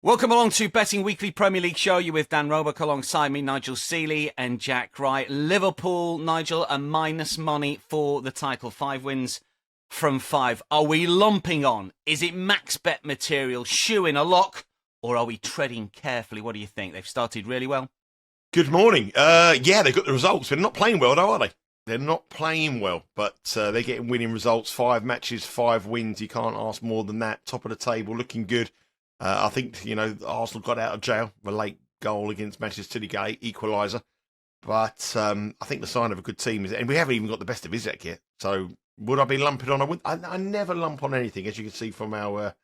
Welcome along to Betting Weekly Premier League Show. You with Dan Roebuck alongside me, Nigel Seeley and Jack Wright. Liverpool, Nigel, a minus money for the title. 5 wins from 5. Are we lumping on? Is it max bet material, shoeing a lock, or are we treading carefully? What do you think? They've started really well. Good morning. Yeah, they got the results. They're not playing well, though, are they? They're not playing well, but they're getting winning results. 5 matches, 5 wins. You can't ask more than that. Top of the table, looking good. I think, Arsenal got out of jail. The late goal against Manchester City equaliser. But I think the sign of a good team is, and we haven't even got the best of Isaac yet. So would I be lumping on? I never lump on anything, as you can see from our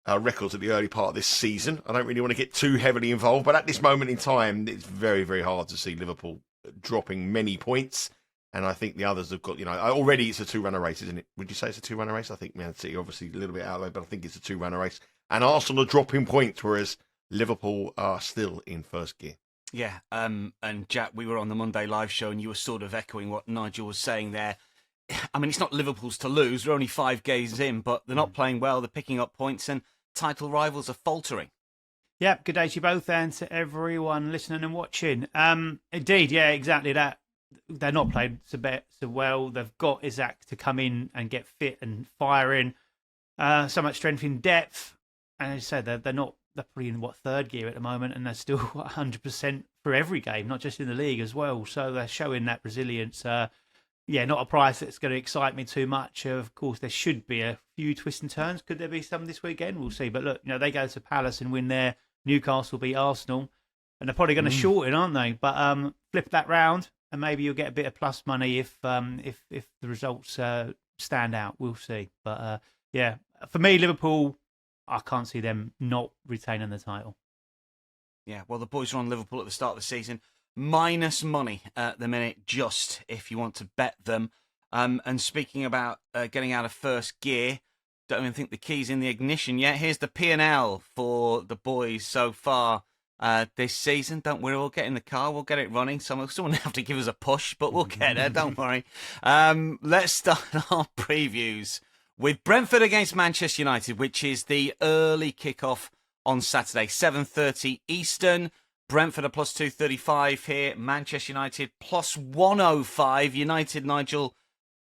records at the early part of this season. I don't really want to get too heavily involved, but at this moment in time, it's very, very hard to see Liverpool dropping many points. And I think the others have got, already it's a 2-runner race, isn't it? Would you say it's a 2-runner race? I think Man City obviously a little bit out of the way, but I think it's a 2-runner race. And Arsenal are dropping points, whereas Liverpool are still in first gear. Yeah, and Jack, we were on the Monday live show and you were sort of echoing what Nigel was saying there. I mean, it's not Liverpool's to lose. We're only 5 games in, but they're not playing well. They're picking up points and title rivals are faltering. Yeah, good day to you both and to everyone listening and watching. Indeed, yeah, exactly that. They're not playing so well. They've got Isaac to come in and get fit and firing. So much strength in depth. And as I said, they're probably in third gear at the moment, and they're still 100% for every game, not just in the league as well. So they're showing that resilience. Not a price that's going to excite me too much. Of course, there should be a few twists and turns. Could there be some this weekend? We'll see. But look, they go to Palace and win there. Newcastle beat Arsenal, and they're probably going to shorten, aren't they? But flip that round, and maybe you'll get a bit of plus money if the results stand out. We'll see. But for me, Liverpool, I can't see them not retaining the title. Yeah, well, the boys are on Liverpool at the start of the season. Minus money at the minute, just if you want to bet them. And speaking about getting out of first gear, don't even think the key's in the ignition yet. Here's the P&L for the boys so far this season. Don't worry, we'll get in the car, we'll get it running. Someone will have to give us a push, but we'll get there, don't worry. Let's start our previews with Brentford against Manchester United, which is the early kickoff on Saturday, 7:30 Eastern. Brentford are plus 235 here. Manchester United plus 105. United, Nigel,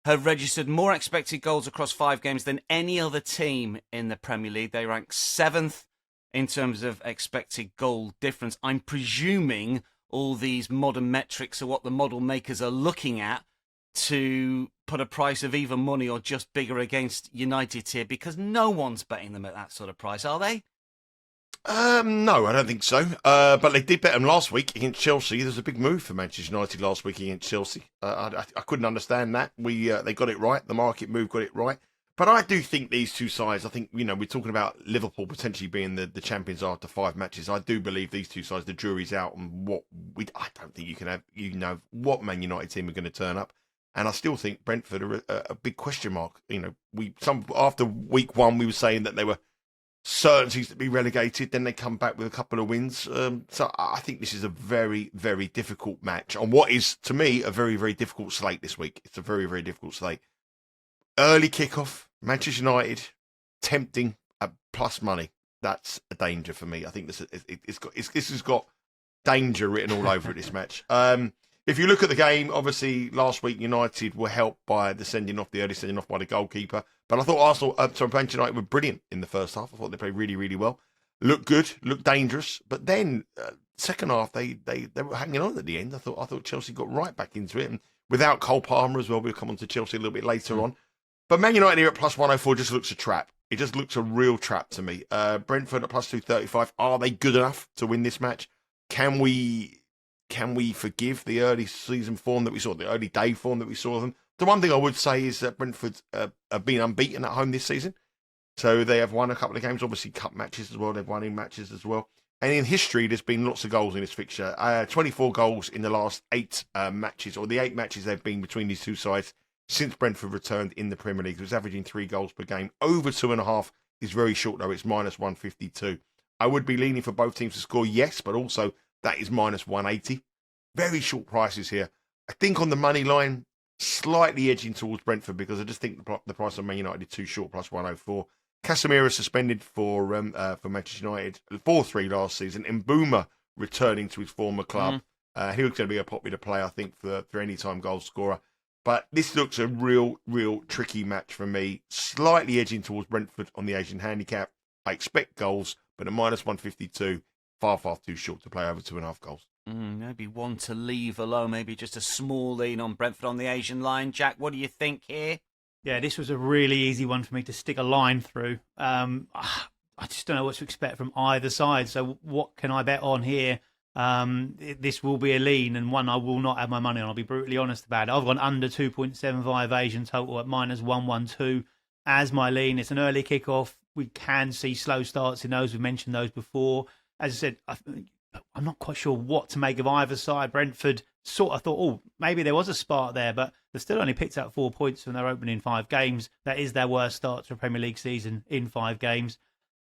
have registered more expected goals across 5 games than any other team in the Premier League. They rank 7th in terms of expected goal difference. I'm presuming all these modern metrics are what the model makers are looking at to put a price of even money or just bigger against United here, because no one's betting them at that sort of price, are they? No, I don't think so. But they did bet them last week against Chelsea. There was a big move for Manchester United last week against Chelsea. I couldn't understand that. They got it right. The market move got it right. But I do think these two sides, I think, we're talking about Liverpool potentially being the champions after 5 matches. I do believe these two sides, the jury's out on I don't think you can have, what Man United team are going to turn up. And I still think Brentford are a big question mark. After week 1, we were saying that they were certainties to be relegated. Then they come back with a couple of wins. So I think this is a very, very difficult match on what is, to me, a very, very difficult slate this week. It's a very, very difficult slate. Early kickoff, Manchester United, tempting at plus money. That's a danger for me. I think this has got danger written all over it, this match. If you look at the game, obviously last week United were helped by the early sending off by the goalkeeper. But I thought Manchester United were brilliant in the first half. I thought they played really, really well. Looked good, looked dangerous. But then second half they were hanging on at the end. I thought Chelsea got right back into it, and without Cole Palmer as well. We'll come on to Chelsea a little bit later on. But Man United here at plus 104 just looks a trap. It just looks a real trap to me. Brentford at plus 235. Are they good enough to win this match? Can we forgive the early season form that we saw, the early day form that we saw them? The one thing I would say is that Brentford have been unbeaten at home this season. So they have won a couple of games, obviously cup matches as well. They've won in matches as well. And in history, there's been lots of goals in this fixture. 24 goals in the last 8 matches, or the 8 matches they've been between these two sides since Brentford returned in the Premier League. It was averaging 3 goals per game. Over 2.5 is very short, though. It's minus 152. I would be leaning for both teams to score, yes, but also that is minus 180. Very short prices here. I think on the money line, slightly edging towards Brentford, because I just think the price of Man United is too short, plus 104. Casemiro suspended for Manchester United 4-3 last season. Mbuma returning to his former club. He was going to be a popular player, I think, for any time goal scorer. But this looks a real tricky match for me. Slightly edging towards Brentford on the Asian handicap. I expect goals, but at -152, far too short to play over 2.5 goals. Maybe one to leave alone, maybe just a small lean on Brentford on the Asian line. Jack, what do you think here? Yeah, this was a really easy one for me to stick a line through. I just don't know what to expect from either side. So what can I bet on here? This will be a lean and one I will not have my money on. I'll be brutally honest about it. I've gone under 2.75 Asian total at -112 as my lean. It's an early kickoff. We can see slow starts in those. We've mentioned those before. As I said, I'm not quite sure what to make of either side. Brentford I thought, maybe there was a spark there, but they've still only picked up 4 points from their opening 5 games. That is their worst start to a Premier League season in 5 games.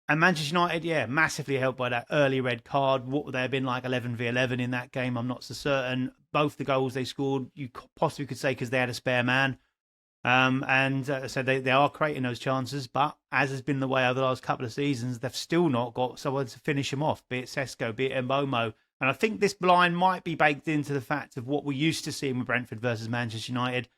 And Manchester United, massively helped by that early red card. What would they have been like 11v11 in that game? I'm not so certain. Both the goals they scored, you possibly could say because they had a spare man. So they are creating those chances, but as has been the way over the last couple of seasons, they've still not got someone to finish them off, be it Sesko, be it Mbomo. And I think this blind might be baked into the fact of what we used to see with Brentford versus Manchester United.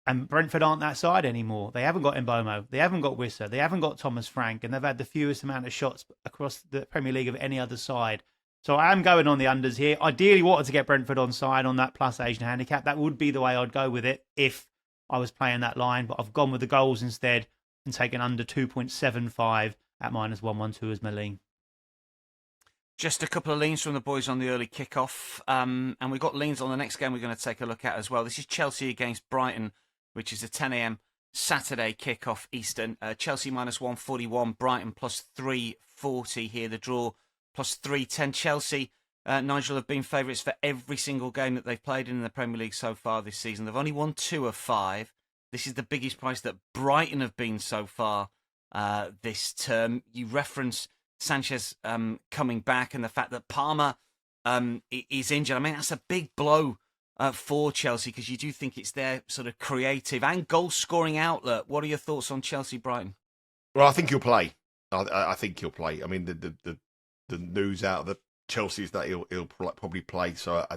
And Brentford aren't that side anymore. They haven't got Mbomo, they haven't got Wissa, they haven't got Thomas Frank, and they've had the fewest amount of shots across the Premier League of any other side. So I am going on the unders here. Ideally wanted to get Brentford on side on that plus Asian handicap. That would be the way I'd go with it if I was playing that line, but I've gone with the goals instead and taken under 2.75 at -112 as my lean. Just a couple of leans from the boys on the early kickoff. And we've got leans on the next game we're going to take a look at as well. This is Chelsea against Brighton, which is a 10 a.m. Saturday kickoff Eastern. Chelsea -141, Brighton +340 here. The draw +310. Chelsea, Nigel, have been favourites for every single game that they've played in the Premier League so far this season. They've only won 2 of 5. This is the biggest price that Brighton have been so far this term. You reference Sanchez coming back and the fact that Palmer is injured. I mean, that's a big blow for Chelsea because you do think it's their sort of creative and goal-scoring outlet. What are your thoughts on Chelsea-Brighton? Well, I think he'll play. I think he'll play. I mean, the news out of the Chelsea is that he'll probably play, so I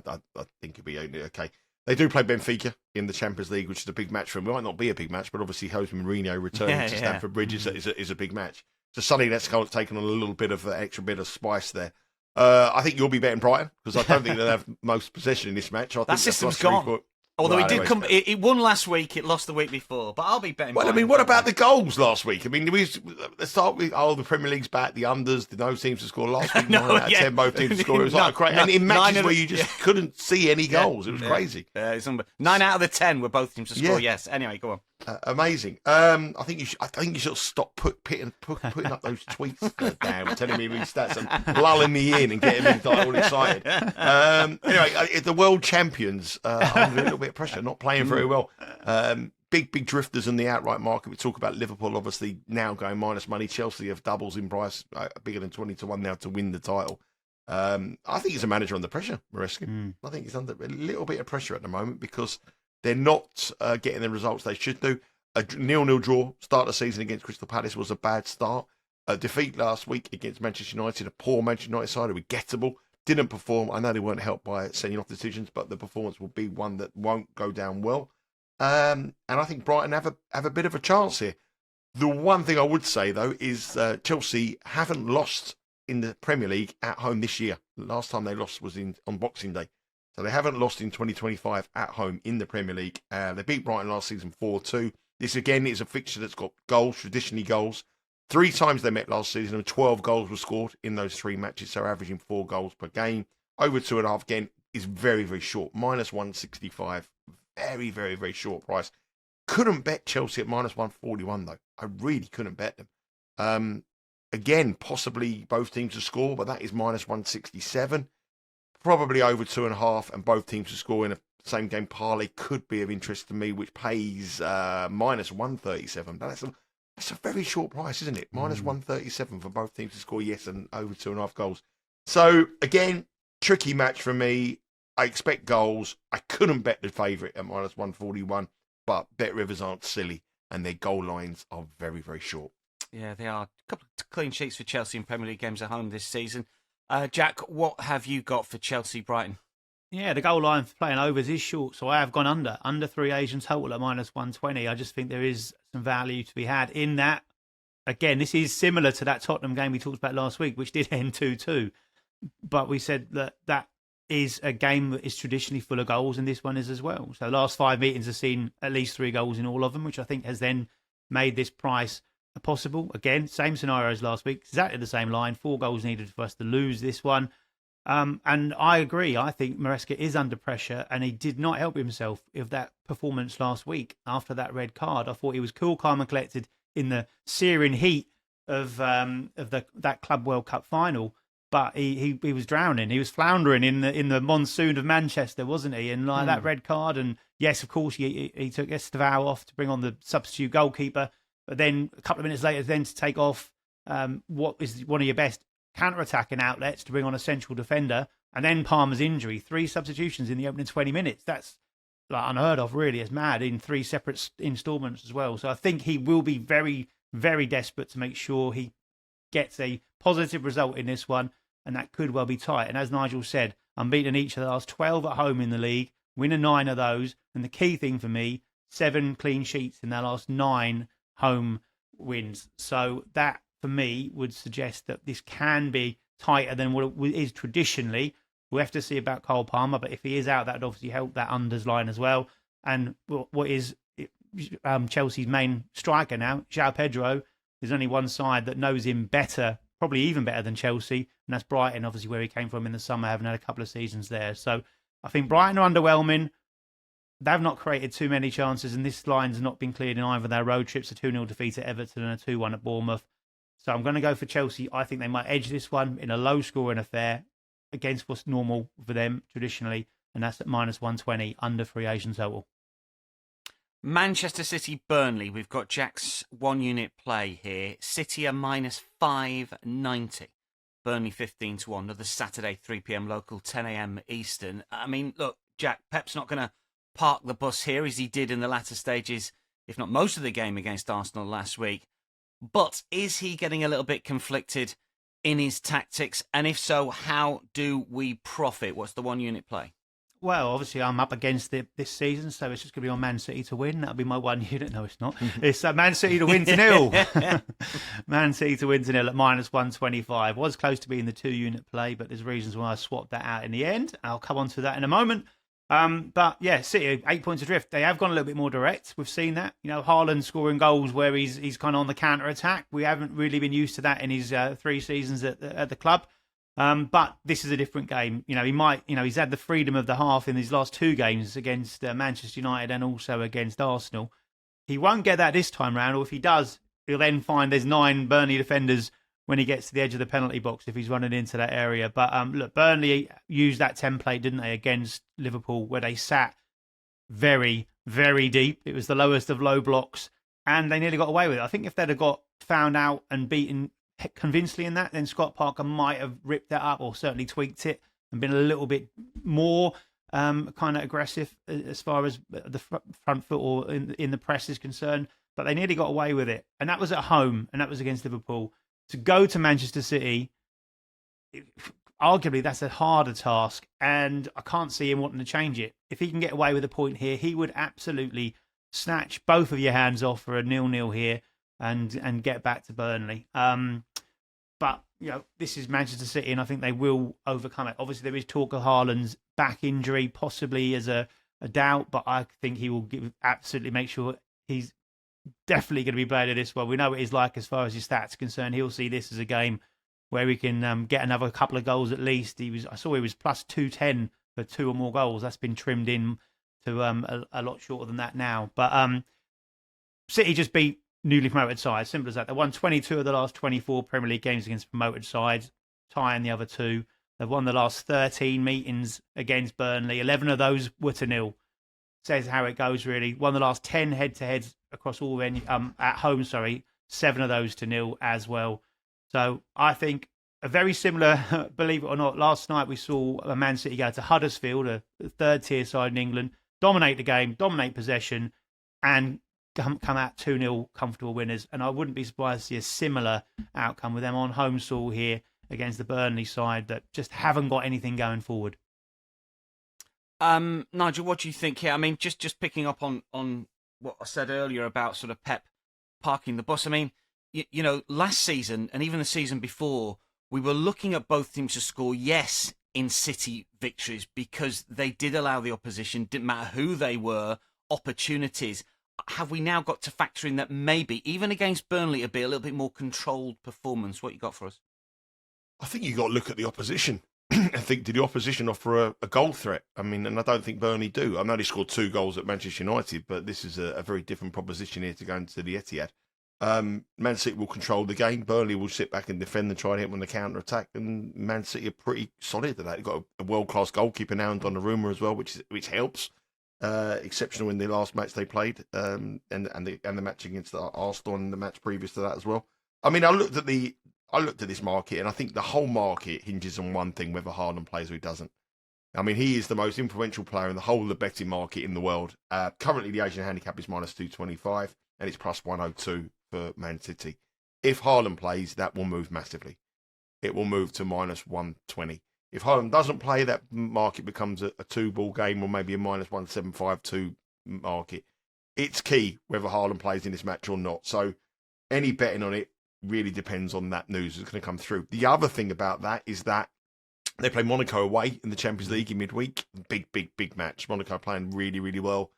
think he'll be okay. They do play Benfica in the Champions League, which is a big match for them. It might not be a big match, but obviously Jose Mourinho returning to Stamford Bridge is a big match. So suddenly that's kind of taken on a little bit of an extra bit of spice there. I think you'll be betting Brighton because I don't think they'll have most possession in this match. I think that system's gone. Although it did come, it won last week, it lost the week before. But I'll be betting. Well, I mean, what about the goals last week? I mean, let's start with the Premier League's back, the unders, no teams to score last week. 9 out of 10, both teams to score. It was like crazy. And in matches where you just couldn't see any goals, it was crazy. It's 9 out of the 10 were both teams to score. Yes. Anyway, go on. Amazing. I think you should stop putting up those tweets down, telling me these stats and lulling me in and getting me all excited. Anyway, the world champions are under a little bit of pressure, not playing very well. Big drifters in the outright market. We talk about Liverpool, obviously now going minus money. Chelsea have doubles in price, bigger than 20-1 now to win the title. I think he's a manager under pressure, Maresca. I think he's under a little bit of pressure at the moment because they're not getting the results they should do. A 0-0 draw, start of the season against Crystal Palace was a bad start. A defeat last week against Manchester United, a poor Manchester United side who were gettable. Didn't perform. I know they weren't helped by sending off decisions, but the performance will be one that won't go down well. And I think Brighton have a bit of a chance here. The one thing I would say, though, is Chelsea haven't lost in the Premier League at home this year. The last time they lost was on Boxing Day. So they haven't lost in 2025 at home in the Premier League. They beat Brighton last season 4-2. This, again, is a fixture that's got goals, traditionally goals. 3 times they met last season and 12 goals were scored in those 3 matches, so averaging 4 goals per game. Over 2.5, again, is very, very short. -165. Very, very, very short price. Couldn't bet Chelsea at -141, though. I really couldn't bet them. Again, possibly both teams to score, but that is -167. Probably over 2.5, and both teams to score in a same game parlay could be of interest to me, which pays -137. That's a very short price, isn't it? -137 for both teams to score, yes, and over 2.5 goals. So, again, tricky match for me. I expect goals. I couldn't bet the favourite at -141, but bet rivers aren't silly, and their goal lines are very, very short. Yeah, they are. A couple of clean sheets for Chelsea in Premier League games at home this season. Jack, what have you got for Chelsea Brighton? Yeah, the goal line for playing overs is short, so I have gone under 3 Asian total at -120. I just think there is some value to be had in that. Again, this is similar to that Tottenham game we talked about last week, which did end 2-2. But we said that is a game that is traditionally full of goals, and this one is as well. So last 5 meetings have seen at least 3 goals in all of them, which I think has then made this price possible. Again, same scenario as last week, exactly the same line, 4 goals needed for us to lose this one. And I agree. I think Maresca is under pressure, and he did not help himself with that performance last week after that red card. I thought he was cool, calm, and collected in the searing heat of that Club World Cup final, but he was drowning. He was floundering in the monsoon of Manchester, wasn't he? And that red card, and yes, of course, he took Estevao off to bring on the substitute goalkeeper, but then a couple of minutes later, then to take off what is one of your best counter-attacking outlets to bring on a central defender, and then Palmer's injury. 3 substitutions in the opening 20 minutes. That's unheard of, really. It's mad in 3 separate installments as well. So I think he will be very, very desperate to make sure he gets a positive result in this one, and that could well be tight. And as Nigel said, unbeaten each of the last 12 at home in the league, winning 9 of those, and the key thing for me, 7 clean sheets in their last 9 home wins. So that, for me, would suggest that this can be tighter than what it is traditionally. We'll have to see about Cole Palmer, but if he is out, that would obviously help that unders line as well. And what is Chelsea's main striker now, João Pedro, there's only one side that knows him better, probably even better than Chelsea, and that's Brighton, obviously, where he came from in the summer, having had a couple of seasons there. So I think Brighton are underwhelming. They've not created too many chances, and this line's not been cleared in either of their road trips, a 2-0 defeat at Everton and a 2-1 at Bournemouth. So I'm going to go for Chelsea. I think they might edge this one in a low-scoring affair against what's normal for them traditionally, and that's at -120, under 3 Asian total. Manchester City Burnley. We've got Jack's 1-unit play here. City are -590. Burnley 15-1. Another Saturday, 3 p.m. local, 10 a.m. Eastern. I mean, look, Jack, Pep's not going to park the bus here as he did in the latter stages, if not most of the game against Arsenal last week. But is he getting a little bit conflicted in his tactics? And if so, how do we profit? What's the 1-unit play? Well, obviously, I'm up against it this season, so it's just going to be on Man City to win. That'll be my 1 unit. No, it's not. It's Man City to win to 0. Man City to win to 0 at -125. Was close to being the 2-unit play, but there's reasons why I swapped that out in the end. I'll come on to that in a moment. But yeah, City 8 points adrift. They have gone a little bit more direct. We've seen that. Haaland scoring goals where he's kind of on the counter attack. We haven't really been used to that in his 3 seasons at the club. But this is a different game. He's had the freedom of the half in his last 2 games against Manchester United and also against Arsenal. He won't get that this time round, or if he does, he'll then find there's 9 Burnley defenders when he gets to the edge of the penalty box if he's running into that area. But look, Burnley used that template, didn't they, against Liverpool, where they sat very, very deep. It was the lowest of low blocks, and they nearly got away with it. I think if they'd have got found out and beaten convincingly in that, then Scott Parker might have ripped that up, or certainly tweaked it and been a little bit more kind of aggressive as far as the front foot or in the press is concerned. But they nearly got away with it, and that was at home, and that was against Liverpool. To go to Manchester City, arguably that's a harder task, and I can't see him wanting to change it. If he can get away with a point here, he would absolutely snatch both of your hands off for a 0-0 here and get back to Burnley. But this is Manchester City, and I think they will overcome it. Obviously, there is talk of Haaland's back injury, possibly as a doubt, but I think he will absolutely make sure he's definitely going to be playing this one. We know what he's like as far as his stats are concerned. He'll see this as a game where we can get another couple of goals at least. I saw he was plus 210 for 2 or more goals. That's been trimmed in to a lot shorter than that now. But City just beat newly promoted sides. Simple as that. They won 22 of the last 24 Premier League games against promoted sides, tying the other 2. They've won the last 13 meetings against Burnley. 11 of those were to 0. Says how it goes, really. Won the last 10 head-to-heads across all at home, 7 of those to 0 as well. So I think a very similar, believe it or not, last night we saw a Man City go to Huddersfield, a 3rd-tier side in England, dominate the game, dominate possession, and come out 2-0 comfortable winners, and I wouldn't be surprised to see a similar outcome with them on home soil here against the Burnley side that just haven't got anything going forward. Nigel, what do you think here? I mean, just picking up on what I said earlier about sort of Pep parking the bus. I mean, you know, last season and even the season before, we were looking at both teams to score, yes, in City victories because they did allow the opposition, didn't matter who they were, opportunities. Have we now got to factor in that maybe, even against Burnley, it'll be a little bit more controlled performance? What you got for us? I think you got to look at the opposition. I think, did the opposition offer a goal threat? I mean, and I don't think Burnley do. I know they scored 2 goals at Manchester United, but this is a very different proposition here to go into the Etihad. Man City will control the game. Burnley will sit back and defend and try to hit them on the counter-attack. And Man City are pretty solid at that. They've got a world-class goalkeeper now in Donnarumma as well, which helps. Exceptional in the last match they played, and the match against Aston and the match previous to that as well. I mean, I looked at this market, and I think the whole market hinges on one thing: whether Haaland plays or he doesn't. I mean, he is the most influential player in the whole of the betting market in the world. Currently, the Asian handicap is -225, and it's +102 for Man City. If Haaland plays, that will move massively. It will move to -120. If Haaland doesn't play, that market becomes a 2-ball game or maybe a -175-2 market. It's key whether Haaland plays in this match or not. So any betting on it really depends on that news that's going to come through. The other thing about that is that they play Monaco away in the Champions League in midweek. Big match. Monaco playing really, really well.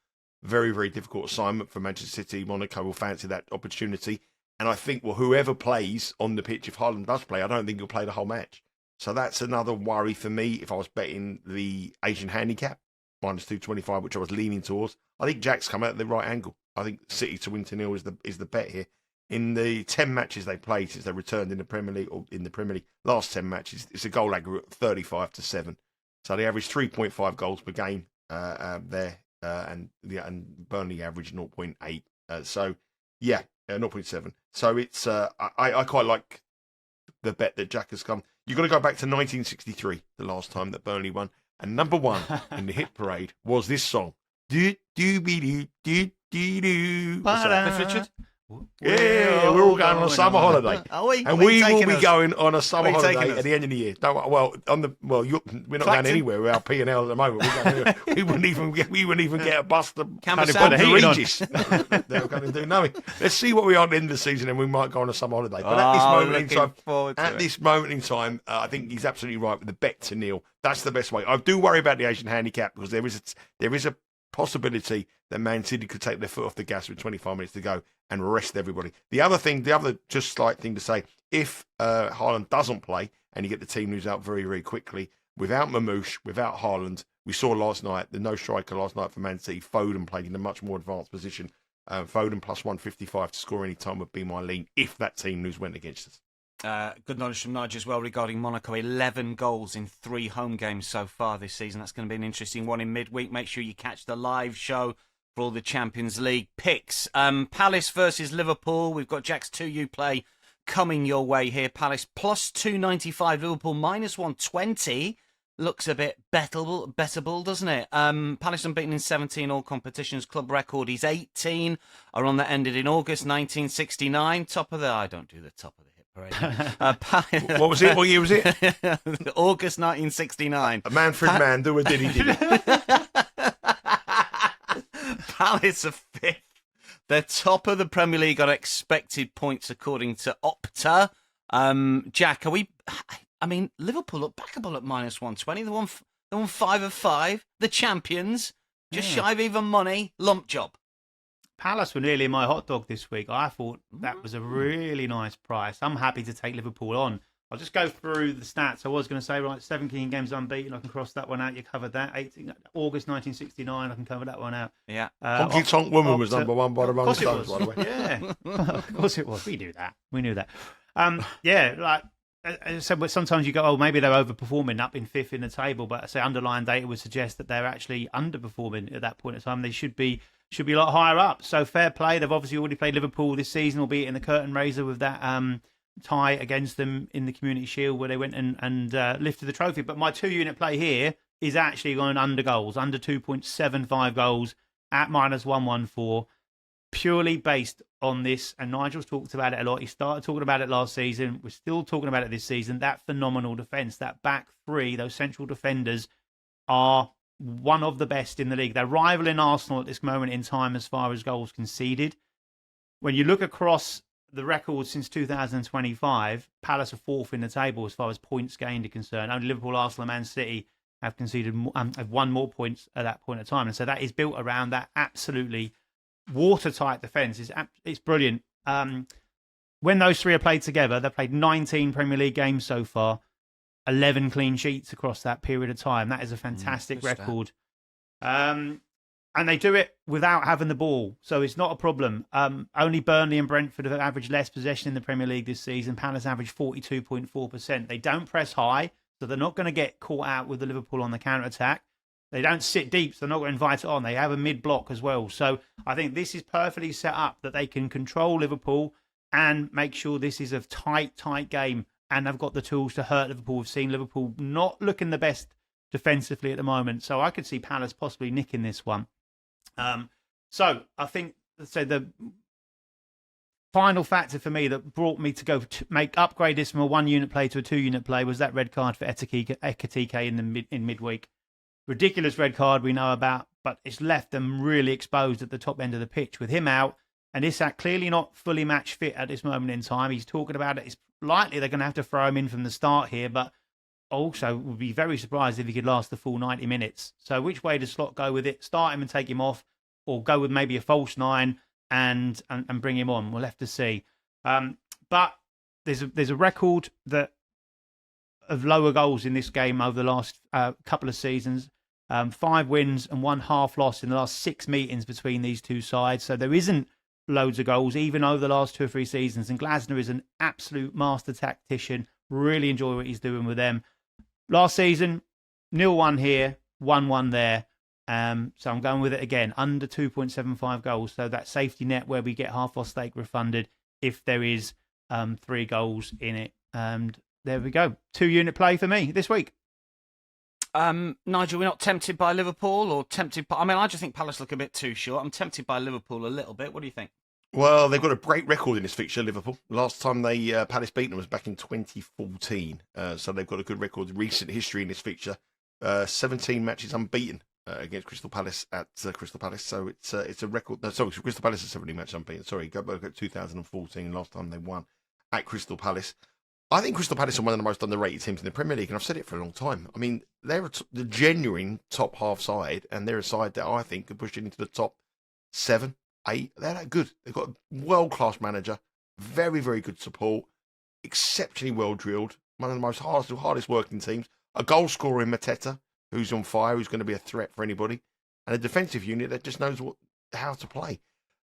Very, very difficult assignment for Manchester City. Monaco will fancy that opportunity. And I think, well, whoever plays on the pitch, if Haaland does play, I don't think he'll play the whole match. So that's another worry for me if I was betting the Asian handicap, -225, which I was leaning towards. I think Jack's come out at the right angle. I think City to win 2-0 is the bet here. In the 10 matches they played since they returned in the Premier League, last 10 matches, it's a goal aggregate of 35-7. So they average 3.5 goals per game there, and Burnley average 0.8. 0.7. So it's I quite like the bet that Jack has come. You've got to go back to 1963, the last time that Burnley won, and number 1 in the hit parade was this song. Do do be do do do do. Cliff Richard. Yeah, we're all going on a summer holiday. Are we? And we will be going on a summer Where are you holiday taking at the end of the year. No, we're not going anywhere with our P&L at the moment. We wouldn't even get a bus to Regis. They're going to do nothing. Let's see what we are at the end of the season, and we might go on a summer holiday. But at this moment in time, I think he's absolutely right with the bet to nil. That's the best way. I do worry about the Asian handicap because there is a possibility that Man City could take their foot off the gas with 25 minutes to go and rest everybody. The other just slight thing to say, if Haaland doesn't play and you get the team news out very, very quickly, without Mamouche, without Haaland, we saw last night, the no striker last night for Man City, Foden played in a much more advanced position. Foden +155 to score any time would be my lean if that team news went against us. Good knowledge from Nigel as well regarding Monaco. 11 goals in 3 home games so far this season. That's going to be an interesting one in midweek. Make sure you catch the live show for all the Champions League picks. Palace versus Liverpool. We've got Jack's 2U play coming your way here. Palace +295. Liverpool -120. Looks a bit bettable, doesn't it? Palace unbeaten in 17 all competitions. Club record is 18. A run that ended in August 1969. I don't do the top of the hit parade. What was it? What year was it? August 1969. Manfred Mann, do a diddy. Palace are 5th. They're top of the Premier League on expected points according to Opta. Jack, Liverpool look backable at -120. They won 5 of 5. The champions, just shy of even money. Lump job. Palace were nearly my hot dog this week. I thought that was a really nice price. I'm happy to take Liverpool on. I'll just go through the stats. I was going to say, 17 games unbeaten. I can cross that one out. You covered that. August 1969. I can cover that one out. Yeah. Honky Tonk Woman was number 1 by the Rolling Stones, by the way. Yeah. Of course it was. We knew that. We knew that. As I said, but sometimes you go, maybe they're overperforming up in 5th in the table. But I say underlying data would suggest that they're actually underperforming at that point in time. They should be a lot higher up. So fair play. They've obviously already played Liverpool this season, albeit in the curtain raiser with that tie against them in the Community Shield where they went and lifted the trophy. But my 2-unit play here is actually going under goals, under 2.75 goals at -114. purely based on this, and Nigel's talked about it a lot. He started talking about it last season. We're still talking about it this season. That phenomenal defence, that back three, those central defenders are one of the best in the league. They're rivaling Arsenal at this moment in time as far as goals conceded. When you look across the record since 2025, Palace are fourth in the table as far as points gained are concerned. Only Liverpool, Arsenal, and Man City have conceded, have won more points at that point of time, and so that is built around that absolutely watertight defence. It's brilliant. When those three are played together, they've played 19 Premier League games so far, 11 clean sheets across that period of time. That is a fantastic record. And they do it without having the ball, so it's not a problem. Only Burnley and Brentford have averaged less possession in the Premier League this season. Palace averaged 42.4%. They don't press high, so they're not going to get caught out with the Liverpool on the counter-attack. They don't sit deep, so they're not going to invite it on. They have a mid-block as well. So I think this is perfectly set up that they can control Liverpool and make sure this is a tight game, and they've got the tools to hurt Liverpool. We've seen Liverpool not looking the best defensively at the moment, so I could see Palace possibly nicking this one. So I think the final factor for me that brought me to go to upgrade this from a 1-unit play to a 2-unit play was that red card for Ekitike in midweek. Ridiculous red card we know about, but it's left them really exposed at the top end of the pitch with him out, and Isak clearly not fully match fit at this moment in time. He's talking about it. It's likely they're going to have to throw him in from the start here, but also would be very surprised if he could last the full 90 minutes. So which way does Slot go with it? Start him and take him off, or go with maybe a false 9 and bring him on? We'll have to see. But there's a record of lower goals in this game over the last couple of seasons. 5 wins and 1 half loss in the last 6 meetings between these two sides. So there isn't loads of goals, even over the last 2 or 3 seasons. And Glasner is an absolute master tactician. Really enjoy what he's doing with them. Last season, 0-1 here, 1-1 there. So I'm going with it again, under 2.75 goals. So that safety net where we get half our stake refunded if there is 3 goals in it. And there we go. 2-unit play for me this week. Nigel, we're not tempted by Liverpool or tempted by... I just think Palace look a bit too short. I'm tempted by Liverpool a little bit. What do you think? Well, they've got a great record in this fixture, Liverpool. Last time they Palace beat them was back in 2014. So they've got a good record, recent history in this fixture. 17 matches unbeaten against Crystal Palace at Crystal Palace. So it's a record. No, sorry, Crystal Palace is 17 matches unbeaten. Sorry, go back at 2014, last time they won at Crystal Palace. I think Crystal Palace are one of the most underrated teams in the Premier League, and I've said it for a long time. I mean, they're the genuine top half side, and they're a side that I think could push it into the top 7, 8. They're that good. They've got a world-class manager, very, very good support, exceptionally well-drilled, one of the most hardest working teams, a goal scorer in Mateta, who's on fire, who's going to be a threat for anybody, and a defensive unit that just knows how to play.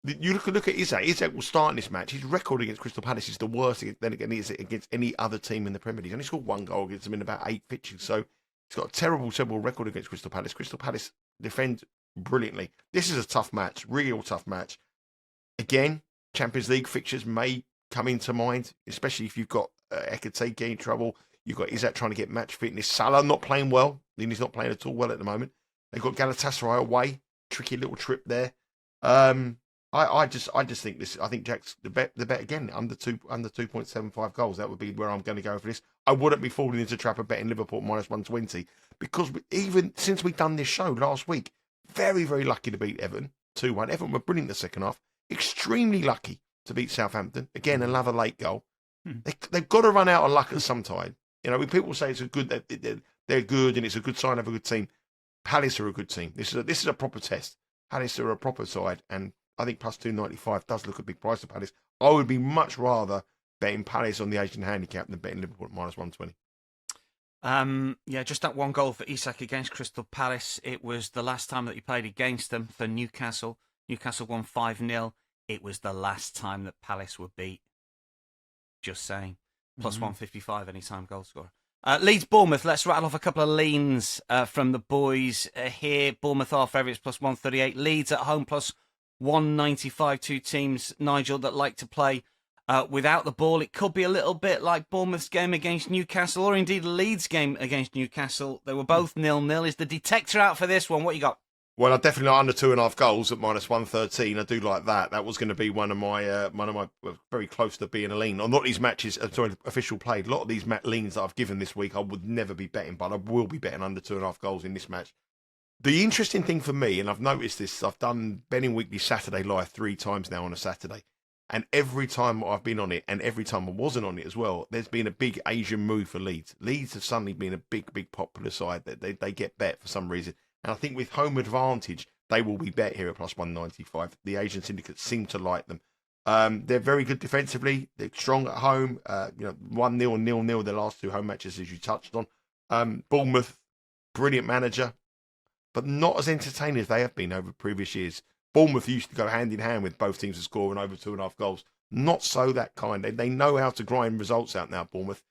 You look at Isak. Isak will start in this match. His record against Crystal Palace is the worst then against any other team in the Premier League. He's only scored 1 goal against them in about 8 pitches. So he's got a terrible record against Crystal Palace. Crystal Palace defend brilliantly. This is a tough match, real tough match. Again, Champions League fixtures may come into mind, especially if you've got Ekitike in trouble. You've got Isak trying to get match fitness. Salah not playing well. He's not playing at all well at the moment. They've got Galatasaray away. Tricky little trip there. I just think this. I think Jack's the bet again under 2.75 goals. That would be where I'm going to go for this. I wouldn't be falling into the trap of betting Liverpool minus 120 because even since we've done this show last week, very, very lucky to beat Everton 2-1. Everton were brilliant in the second half. Extremely lucky to beat Southampton again. Another late goal. They've got to run out of luck at some time. You know, when people say it's a good, they're good and it's a good sign of a good team. Palace are a good team. This is a proper test. Palace are a proper side, and I think plus 295 does look a big price to Palace. I would be much rather betting Palace on the Asian handicap than betting Liverpool at minus 120. Just that 1 goal for Isak against Crystal Palace. It was the last time that he played against them for Newcastle. Newcastle won 5-0. It was the last time that Palace were beat. Just saying. Plus 155 anytime goal scorer. Leeds Bournemouth. Let's rattle off a couple of leans from the boys here. Bournemouth are favourites plus 138. Leeds at home plus 195. 2 teams, Nigel, that like to play without the ball. It could be a little bit like Bournemouth's game against Newcastle, or indeed Leeds' game against Newcastle. They were both 0-0. Is the detector out for this one? What you got? Well, I definitely like under 2.5 goals at -113. I do like that. That was going to be one of my very close to being a lean. On a lot of these matches, official played. A lot of these leans that I've given this week, I would never be betting, but I will be betting under 2.5 goals in this match. The interesting thing for me, and I've noticed this, I've done Betting Weekly Saturday Live 3 times now on a Saturday, and every time I've been on it, and every time I wasn't on it as well, there's been a big Asian move for Leeds. Leeds have suddenly been a big popular side that they get bet for some reason. And I think with home advantage, they will be bet here at +195. The Asian syndicates seem to like them. They're very good defensively. They're strong at home. 1-0, 0-0 their last 2 home matches, as you touched on. Bournemouth, brilliant manager, but not as entertaining as they have been over previous years. Bournemouth used to go hand in hand with both teams to score over 2.5 goals. Not so that kind. They know how to grind results out now, Bournemouth.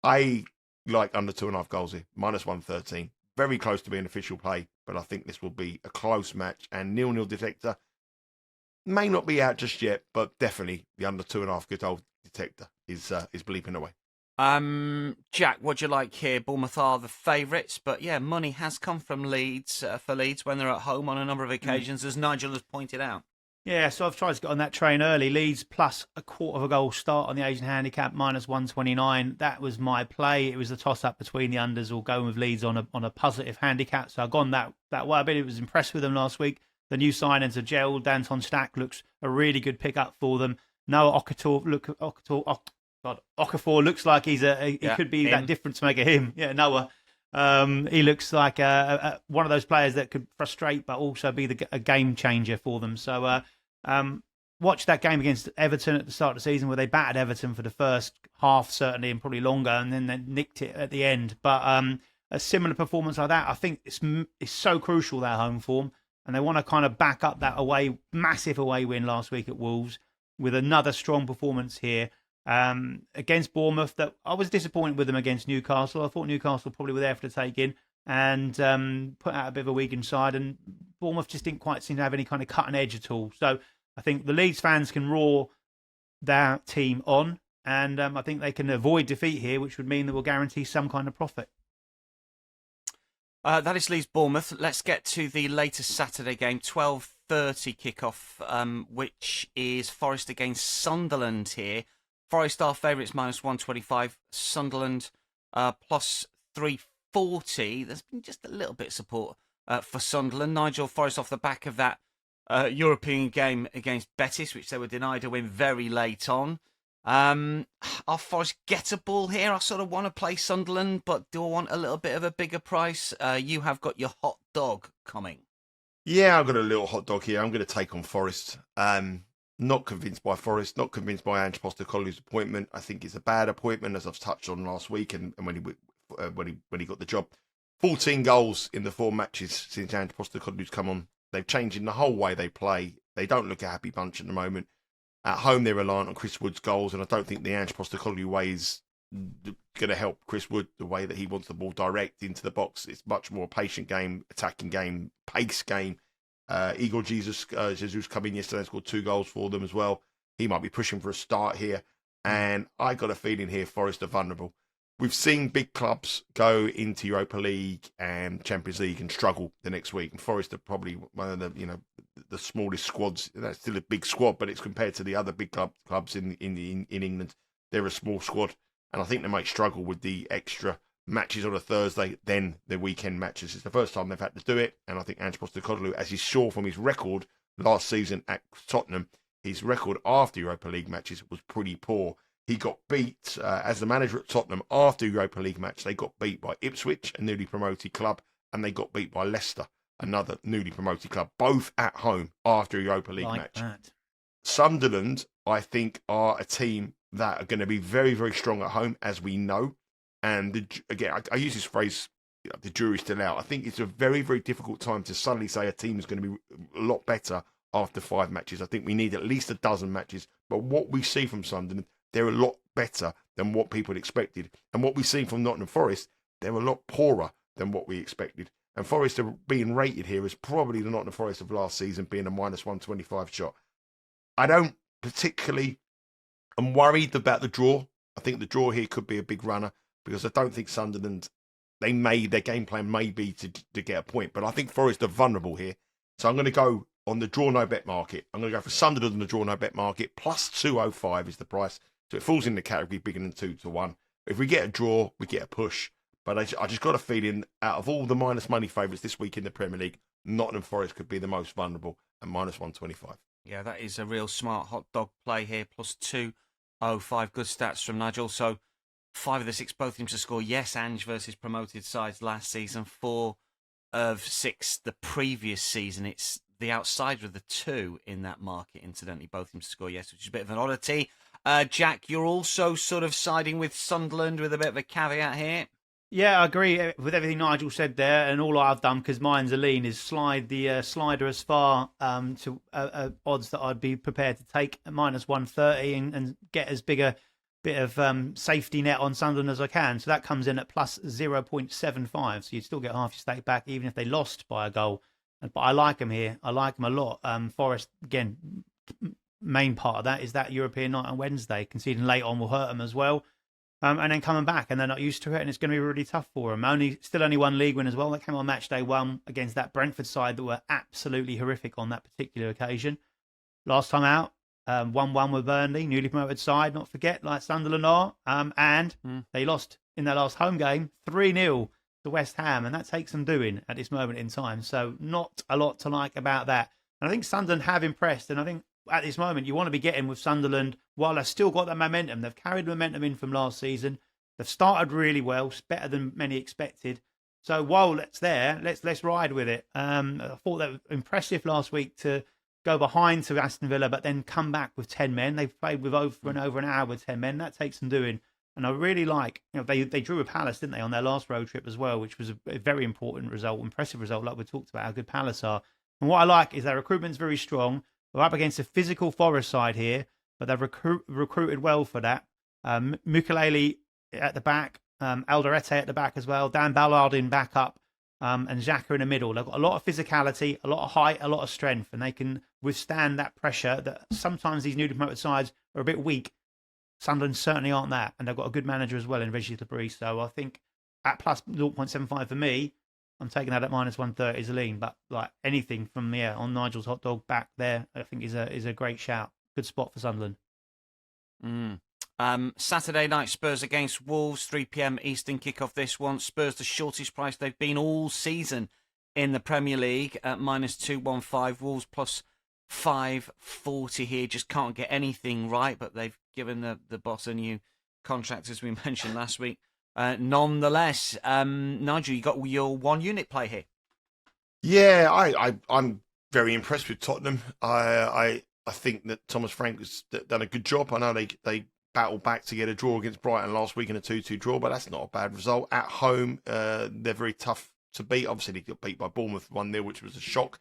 I like under 2.5 goals here, -113. Very close to being official play, but I think this will be a close match. And 0-0 detector may not be out just yet, but definitely the under 2.5 goal detector is bleeping away. Jack, what do you like here? Bournemouth are the favourites, but yeah, money has come from Leeds for Leeds when they're at home on a number of occasions, as Nigel has pointed out. Yeah, so I've tried to get on that train early. Leeds plus a quarter of a goal start on the Asian handicap, -129. That was my play. It was a toss-up between the unders or going with Leeds on a positive handicap. So I've gone that way. I was impressed with them last week. The new signings of Gel, Danton Stack looks a really good pickup for them. Noah Okafor looks like he could be that difference maker. Him, yeah, Noah. He looks like one of those players that could frustrate but also be a game changer for them. So watch that game against Everton at the start of the season where they battered Everton for the first half, certainly, and probably longer, and then they nicked it at the end. But a similar performance like that, I think it's so crucial, their home form, and they want to kind of back up that massive away win last week at Wolves with another strong performance here. Against Bournemouth, that I was disappointed with them against Newcastle. I thought Newcastle probably were there for the taking and put out a bit of a weakened side, and Bournemouth just didn't quite seem to have any kind of cutting edge at all. So I think the Leeds fans can roar their team on, and I think they can avoid defeat here, which would mean that we'll guarantee some kind of profit. That is Leeds Bournemouth. Let's get to the latest Saturday game, 12:30 kickoff, which is Forest against Sunderland here. Forest are favourites -125. Sunderland +340. There's been just a little bit of support for Sunderland. Nigel, Forest off the back of that European game against Betis, which they were denied a win very late on. Are Forest gettable here? I sort of want to play Sunderland, but do I want a little bit of a bigger price? You have got your hot dog coming. Yeah, I've got a little hot dog here. I'm going to take on Forest. Not convinced by Forest, not convinced by Ange Postecoglou's appointment. I think it's a bad appointment, as I've touched on last week, and when he got the job. 14 goals in the 4 matches since Ange Postecoglou's come on. They've changed in the whole way they play. They don't look a happy bunch at the moment. At home, they're reliant on Chris Wood's goals, and I don't think the Ange Postecoglou way is going to help Chris Wood the way that he wants the ball direct into the box. It's much more a patient game, attacking game, pace game. Igor Jesus come in yesterday and scored 2 goals for them as well. He might be pushing for a start here. And I got a feeling here Forest are vulnerable. We've seen big clubs go into Europa League and Champions League and struggle the next week. And Forest are probably one of the smallest squads. That's still a big squad, but it's compared to the other big clubs in England. They're a small squad. And I think they might struggle with the extra matches on a Thursday, then the weekend matches. It's the first time they've had to do it, and I think Ange Postecoglou, as you saw from his record last season at Tottenham, his record after Europa League matches was pretty poor. He got beat as the manager at Tottenham after Europa League match. They got beat by Ipswich, a newly promoted club, and they got beat by Leicester, another newly promoted club, both at home after Europa League match. That. Sunderland, I think, are a team that are going to be very, very strong at home, as we know. And again, I use this phrase, the jury's still out. I think it's a very, very difficult time to suddenly say a team is going to be a lot better after 5 matches. I think we need at least a dozen matches. But what we see from Sunderland, they're a lot better than what people expected. And what we see from Nottingham Forest, they're a lot poorer than what we expected. And Forest are being rated here as probably the Nottingham Forest of last season, being a -125 shot. I don't particularly... I'm worried about the draw. I think the draw here could be a big runner, because I don't think Sunderland, their game plan may be to get a point. But I think Forest are vulnerable here. So I'm going to go on the draw no bet market. I'm going to go for Sunderland on the draw no bet market. Plus 205 is the price. So it falls in the category bigger than 2-1. If we get a draw, we get a push. But I just got a feeling out of all the minus money favourites this week in the Premier League, Nottingham Forest could be the most vulnerable at minus 125. Yeah, that is a real smart hot dog play here. Plus 205. Good stats from Nigel. So 5 of the 6 both teams to score. Yes, Ange versus promoted sides last season. 4 of 6 the previous season. It's the outsider of the 2 in that market, incidentally. Both teams to score yes, which is a bit of an oddity. Jack, you're also sort of siding with Sunderland with a bit of a caveat here. Yeah, I agree with everything Nigel said there, and all I've done, because mine's a lean, is slide the slider as far to odds that I'd be prepared to take at minus 130 and get as big a bit of safety net on Sunderland as I can. So that comes in at plus 0.75. So you'd still get half your stake back, even if they lost by a goal. But I like them here. I like them a lot. Forest, again, main part of that is that European night on Wednesday. Conceding late on will hurt them as well. And then coming back, and they're not used to it, and it's going to be really tough for them. Still only one league win as well. They came on match day 1 against that Brentford side that were absolutely horrific on that particular occasion. Last time out, 1-1 with Burnley, newly promoted side, not forget, like Sunderland are. And they lost in their last home game 3-0 to West Ham, and that takes some doing at this moment in time. So not a lot to like about that. And I think Sunderland have impressed, and I think at this moment you want to be getting with Sunderland while they've still got that momentum. They've carried momentum in from last season. They've started really well, better than many expected. So while it's there, let's ride with it. I thought that was impressive last week to go behind to Aston Villa, but then come back with 10 men. They've played with over an hour with 10 men. That takes some doing. And I really like, they drew with Palace, didn't they, on their last road trip as well, which was a very important result, impressive result, like we talked about how good Palace are. And what I like is their recruitment's very strong. We're up against a physical Forest side here, but they've recruited well for that. Mukulele at the back, Alderete at the back as well, Dan Ballard in back up, and Xhaka in the middle. They've got a lot of physicality, a lot of height, a lot of strength, and they can withstand that pressure that sometimes these newly promoted sides are a bit weak. Sunderland certainly aren't that, and they've got a good manager as well in Regis Labrie. So I think at plus 0.75 for me, I'm taking that at minus 130 as a lean. But like anything from on Nigel's hot dog back there, I think is a great shout. Good spot for Sunderland. Saturday night, Spurs against Wolves, 3 p.m. Eastern kickoff this one. Spurs the shortest price they've been all season in the Premier League at minus 215. Wolves plus 540 here. Just can't get anything right, but they've given the boss a new contract, as we mentioned last week. Nonetheless, Nigel, you got your 1 unit play here. Yeah, I'm very impressed with Tottenham. I think that Thomas Frank has done a good job. I know they battled back to get a draw against Brighton last week in a 2-2 draw, but that's not a bad result. At home, they're very tough to beat. Obviously, they got beat by Bournemouth 1-0, which was a shock.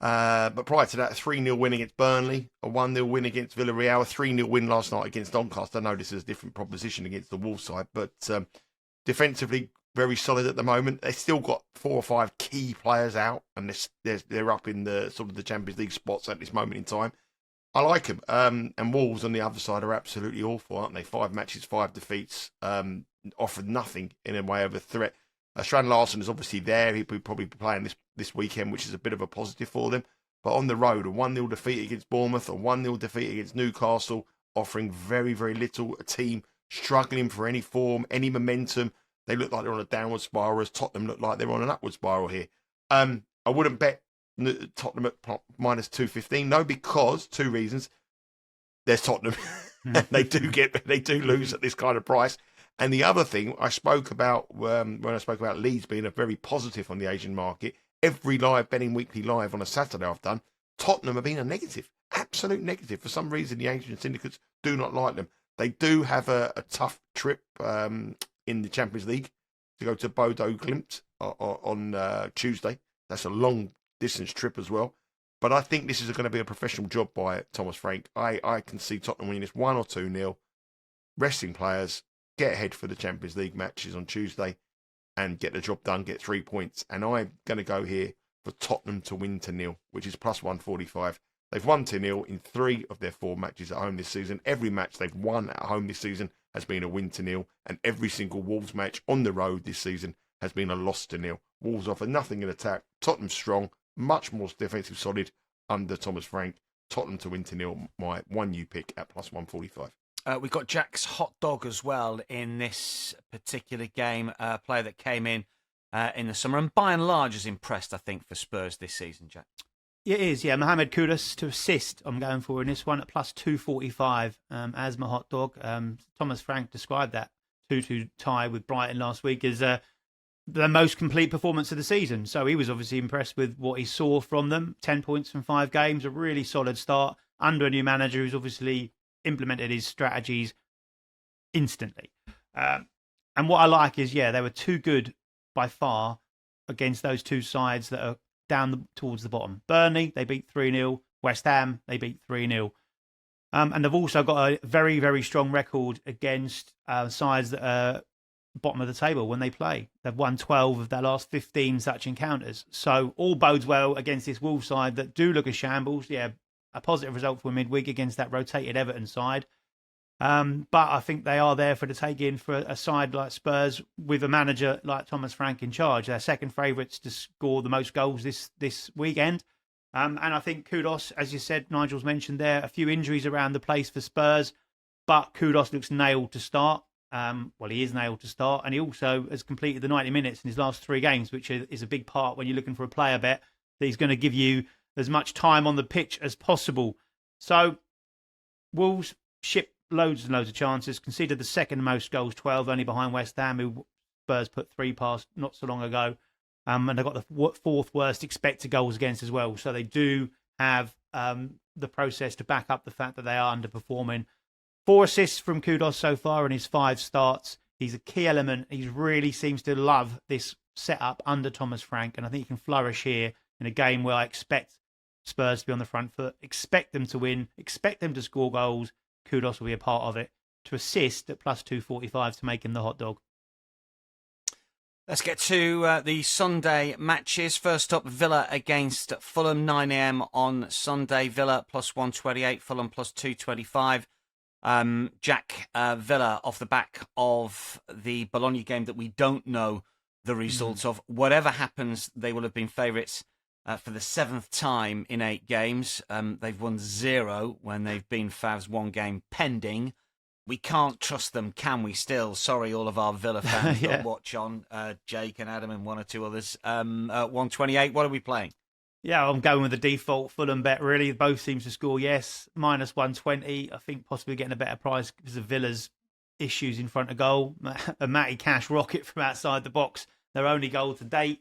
But prior to that, a 3-0 win against Burnley, a 1-0 win against Villarreal, a 3-0 win last night against Doncaster. I know this is a different proposition against the Wolves side, but defensively very solid at the moment. They've still got 4 or 5 key players out, and they're up in the sort of the Champions League spots at this moment in time. I like them. And Wolves on the other side are absolutely awful, aren't they? 5 matches, 5 defeats, offered nothing in a way of a threat. Strand Larsen is obviously there. He'll probably be playing this weekend, which is a bit of a positive for them. But on the road, a 1-0 defeat against Bournemouth, a 1-0 defeat against Newcastle, offering very, very little. A team struggling for any form, any momentum. They look like they're on a downward spiral, as Tottenham look like they're on an upward spiral here. I wouldn't bet Tottenham at minus 215. No, because 2 reasons. There's Tottenham. they do lose at this kind of price. And the other thing I spoke about when I spoke about Leeds being a very positive on the Asian market, every live betting weekly live on a Saturday I've done, Tottenham have been a negative, absolute negative. For some reason, the Asian syndicates do not like them. They do have a tough trip in the Champions League to go to Bodo Glimt on Tuesday. That's a long distance trip as well. But I think this is going to be a professional job by Thomas Frank. I can see Tottenham winning this 1 or 2-0, resting players, get ahead for the Champions League matches on Tuesday and get the job done, get 3 points. And I'm going to go here for Tottenham to win 2-0, which is plus 145. They've won 2-0 in 3 of their 4 matches at home this season. Every match they've won at home this season has been a win 2-0, and every single Wolves match on the road this season has been a loss 2-0. Wolves offer nothing in attack. Tottenham strong. much more defensive solid under Thomas Frank. Tottenham to win to nil, my 1U pick at plus 145. We've got Jack's hot dog as well in this particular game. A player that came in the summer and by and large has impressed, I think, for Spurs this season, Jack. It is, yeah. Mohamed Kudus to assist. I'm going for in this one at plus 245 as my hot dog. Thomas Frank described that 2-2 tie with Brighton last week as the most complete performance of the season. So he was obviously impressed with what he saw from them. 10 points from 5 games, a really solid start under a new manager who's obviously implemented his strategies instantly. And what I like is, they were too good by far against those two sides that are down towards the bottom. Burnley, they beat 3-0. West Ham, they beat 3-0. And they've also got a very, very strong record against sides that are bottom of the table when they play. They've won 12 of their last 15 such encounters. So all bodes well against this Wolves side that do look a shambles. Yeah, a positive result for midweek against that rotated Everton side. But I think they are there for the take-in for a side like Spurs with a manager like Thomas Frank in charge. They're second favourites to score the most goals this weekend. And I think Kudus, as you said, Nigel's mentioned there, a few injuries around the place for Spurs, but Kudus looks nailed to start. He is nailed to start, and he also has completed the 90 minutes in his last 3 games, which is a big part when you're looking for a player bet, that he's going to give you as much time on the pitch as possible. So Wolves ship loads and loads of chances, conceded the second most goals, 12, only behind West Ham, who Spurs put 3 past not so long ago. And they've got the 4th worst expected goals against as well. So they do have the process to back up the fact that they are underperforming. 4 assists from Kudus so far in his 5 starts. He's a key element. He really seems to love this setup under Thomas Frank, and I think he can flourish here in a game where I expect Spurs to be on the front foot, expect them to win, expect them to score goals. Kudus will be a part of it. To assist at plus 245 to make him the hot dog. Let's get to the Sunday matches. First up, Villa against Fulham, 9 a.m. on Sunday. Villa plus 128, Fulham plus 225. Jack, Villa off the back of the Bologna game that we don't know the results of. Whatever happens, they will have been favourites for the 7th time in 8 games. They've won 0 when they've been favs 1 game pending. We can't trust them, can we still? Sorry, all of our Villa fans that watch on, Jake and Adam and 1 or 2 others. 128, what are we playing? Yeah, I'm going with the default Fulham bet, really. Both teams to score, yes. Minus 120. I think possibly getting a better price because of Villa's issues in front of goal. A Matty Cash rocket from outside the box, their only goal to date.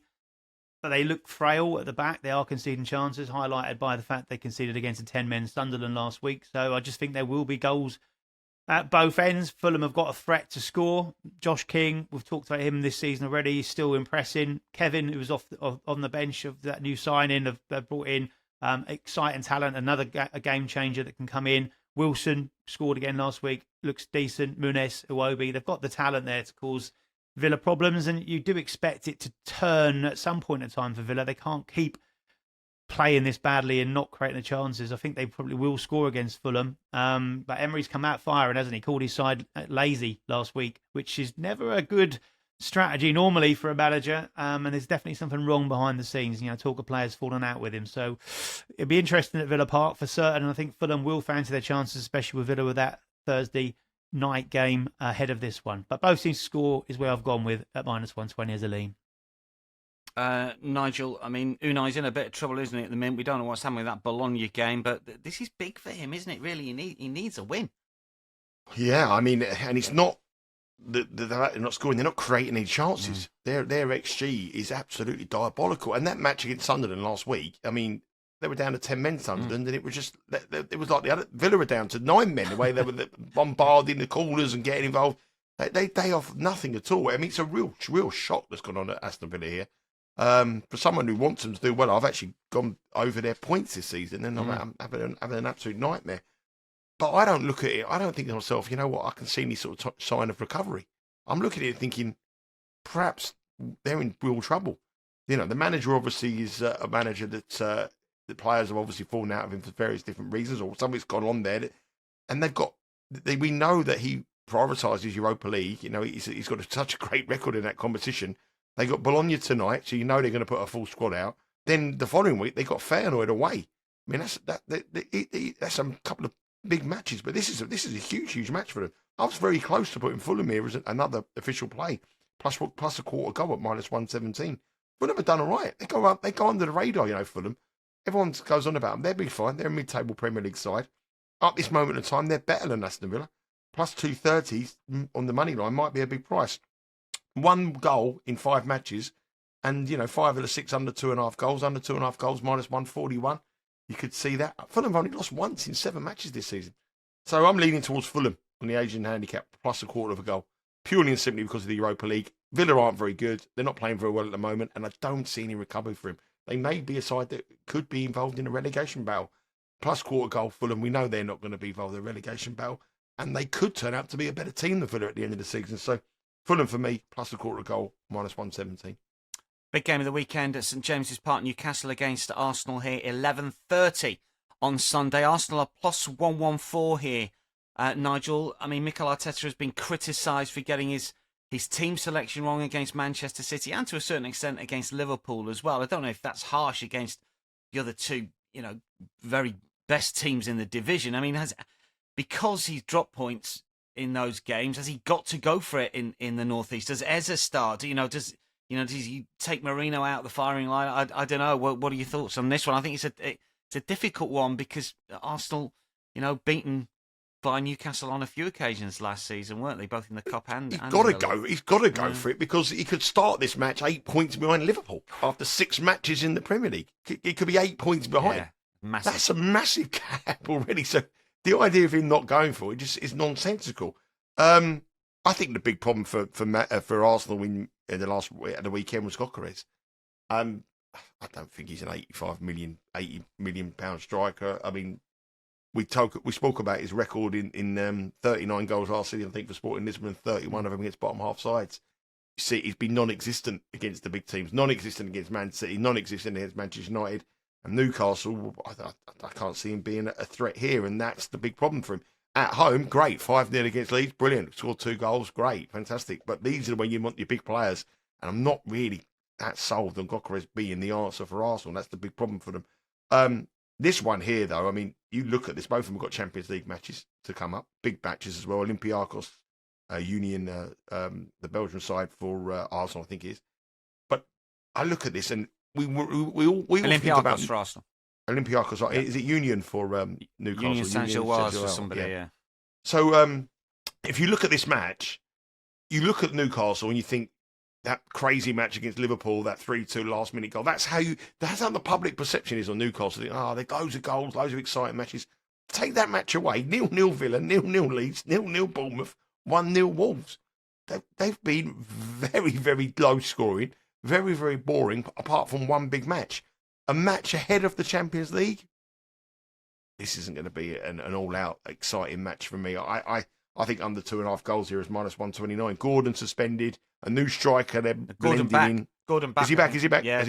But they look frail at the back. They are conceding chances, highlighted by the fact they conceded against a 10-men Sunderland last week. So I just think there will be goals at both ends. Fulham have got a threat to score. Josh King, we've talked about him this season already. He's still impressing. Kevin, who was on the bench of that new signing, they've brought in exciting talent, another a game changer that can come in. Wilson scored again last week, looks decent. Muniz, Iwobi, they've got the talent there to cause Villa problems, and you do expect it to turn at some point in time for Villa. They can't keep playing this badly and not creating the chances. I think they probably will score against Fulham. But Emery's come out firing, hasn't he? Called his side lazy last week, which is never a good strategy normally for a manager. And there's definitely something wrong behind the scenes. Talk of players falling out with him. So it'd be interesting at Villa Park for certain. And I think Fulham will fancy their chances, especially with Villa with that Thursday night game ahead of this one. But both teams to score is where I've gone with at minus 120 as a lean. Nigel, I mean, Unai's in a bit of trouble, isn't he, at the minute? We don't know what's happening with that Bologna game, but this is big for him, isn't it, really? He needs a win. Yeah, I mean, and it's not they're not scoring, they're not creating any chances. Their XG is absolutely diabolical. And that match against Sunderland last week, I mean, they were down to 10 men, Sunderland, and it was just, it was like the other, Villa were down to 9 men, the way they were bombarding the corners and getting involved. They offer nothing at all. I mean, it's a real shock that's gone on at Aston Villa here. For someone who wants them to do well, I've actually gone over their points this season, and I'm having an absolute nightmare. But I don't look at it. I don't think to myself, you know what? I can see any sort of sign of recovery. I'm looking at it thinking, perhaps they're in real trouble. The manager obviously is a manager that the players have obviously fallen out of him for various different reasons, or something's gone on there. And we know that he prioritises Europa League. He's got such a great record in that competition. They got Bologna tonight, so they're going to put a full squad out. Then the following week they got Feyenoord away. I mean, that's a couple of big matches, but this is a huge match for them. I was very close to putting Fulham here as another official play, plus a quarter goal at -117. Fulham have done all right. They go under the radar, Fulham. Everyone goes on about them. They'll be fine. They're a mid-table Premier League side. At this moment in time, they're better than Aston Villa. Plus 230 on the money line might be a big price. 1 goal in 5 matches, and 5 of the 6 under 2.5 goals. Under 2.5 goals, -141. You could see that. Fulham have only lost once in 7 matches this season. So I'm leaning towards Fulham on the Asian handicap, plus a quarter of a goal, purely and simply because of the Europa League. Villa aren't very good. They're not playing very well at the moment, and I don't see any recovery for him. They may be a side that could be involved in a relegation battle. Plus quarter goal, Fulham, we know they're not going to be involved in a relegation battle, and they could turn out to be a better team than Villa at the end of the season. So Fulham for me, plus a quarter goal, -117. Big game of the weekend at St James's Park, Newcastle against Arsenal here, 11:30 on Sunday. Arsenal are plus 114 here. Nigel, I mean, Mikel Arteta has been criticised for getting his team selection wrong against Manchester City and to a certain extent against Liverpool as well. I don't know if that's harsh against the other two, very best teams in the division. I mean, because he's dropped points in those games, has he got to go for it in the North East? Does Eze start? Does he take Marino out of the firing line? I don't know. What are your thoughts on this one? I think it's a difficult one because Arsenal, beaten by Newcastle on a few occasions last season, weren't they? Both in the Cup and He's got to go. He's got to go for it because he could start this match 8 points behind Liverpool after 6 matches in the Premier League. It could be 8 points behind. Yeah, massive. That's a massive gap already. So the idea of him not going for it just is nonsensical. I think the big problem for Arsenal in the weekend was Gyökeres. I don't think he's an 80 million pound striker. I mean, we spoke about his record in 39 goals last season, I think, for Sporting Lisbon, 31 of them against bottom half sides. You see, he's been non-existent against the big teams, non-existent against Man City, non-existent against Manchester United and Newcastle. I can't see him being a threat here, and that's the big problem for him. At home, great, 5-0 against Leeds, brilliant. Scored 2 goals, great, fantastic. But these are when you want your big players, and I'm not really that sold on Gyökeres being the answer for Arsenal. That's the big problem for them. This one here, though, I mean, you look at this, both of them have got Champions League matches to come up, big matches as well. Olympiacos, Union, the Belgian side for Arsenal, I think it is. But I look at this, and we all think about for Arsenal. Olympiacos, is it Union for Newcastle? Union Saint-Gilloise for somebody, yeah. So if you look at this match, you look at Newcastle and you think, that crazy match against Liverpool, that 3-2 last-minute goal. That's how the public perception is on Newcastle. There loads of goals, loads of exciting matches. Take that match away. 0-0 Villa, 0-0 Leeds, 0-0 Bournemouth, 1-0 Wolves. They've been very, very low-scoring, very, very boring, apart from one big match. A match ahead of the Champions League? This isn't going to be an all-out exciting match for me. I think under 2.5 goals here is -129. Gordon suspended. A new striker, they're blending in. Gordon back. Is he back? Is he back? Yeah.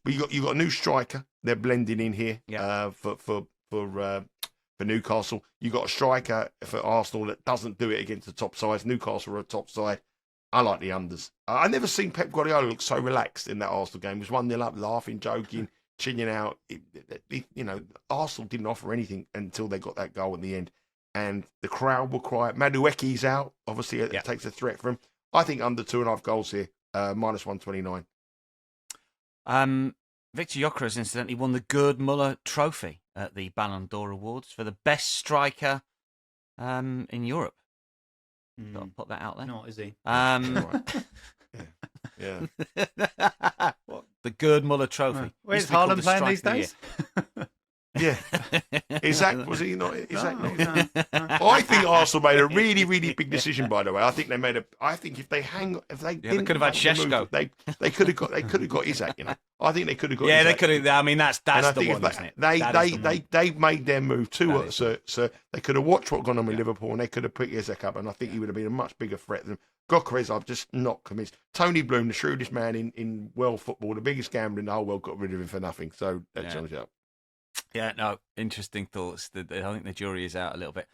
But you got a new striker. They're blending in here for Newcastle. You got a striker for Arsenal that doesn't do it against the top sides. Newcastle are a top side. I like the unders. I never seen Pep Guardiola look so relaxed in that Arsenal game. It was 1-0 up, laughing, joking, chilling out. Arsenal didn't offer anything until they got that goal in the end. And the crowd were quiet. Madueke's out. Obviously, it takes a threat from him. I think under 2.5 goals here, -129. Victor Gyökeres, incidentally, won the Gerd Muller Trophy at the Ballon d'Or Awards for the best striker in Europe. Got to put that out there. Not, is he? Yeah. The Gerd Muller Trophy. Where's Haaland playing these days? Yeah. Isaac, was he not? Isaac not? I think Arsenal made a really, really big decision, by the way. I think if they could have had Šeško. They could have got Isaac, I think they could have got Isaac. They could have. I mean, that's the one, isn't it? They made their move too. So they could have watched what gone on with Liverpool, and they could have picked Isaac up, and I think he would have been a much bigger threat than Gyökeres. I'm just not convinced. Tony Bloom, the shrewdest man in world football, the biggest gambler in the whole world, got rid of him for nothing. So that sums it up. Yeah, no, interesting thoughts. I think the jury is out a little bit.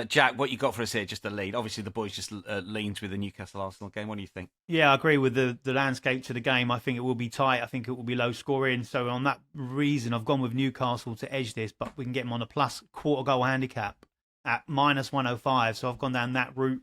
Jack, what you got for us here? Just a lead. Obviously, the boys just leans with the Newcastle Arsenal game. What do you think? Yeah, I agree with the landscape to the game. I think it will be tight. I think it will be low scoring. So on that reason, I've gone with Newcastle to edge this, but we can get them on a plus quarter goal handicap at -105. So I've gone down that route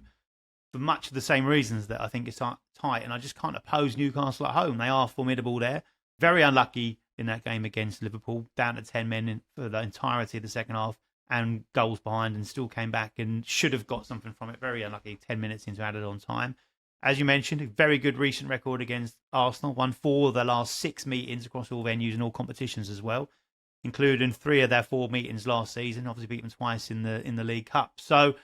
for much of the same reasons that I think it's tight. And I just can't oppose Newcastle at home. They are formidable there. Very unlucky in that game against Liverpool, down to 10 men for the entirety of the second half and goals behind, and still came back and should have got something from it. Very unlucky, 10 minutes into added on time. As you mentioned, a very good recent record against Arsenal, won 4 of their last 6 meetings across all venues and all competitions as well, including 3 of their 4 meetings last season, obviously beat them twice in the League Cup. So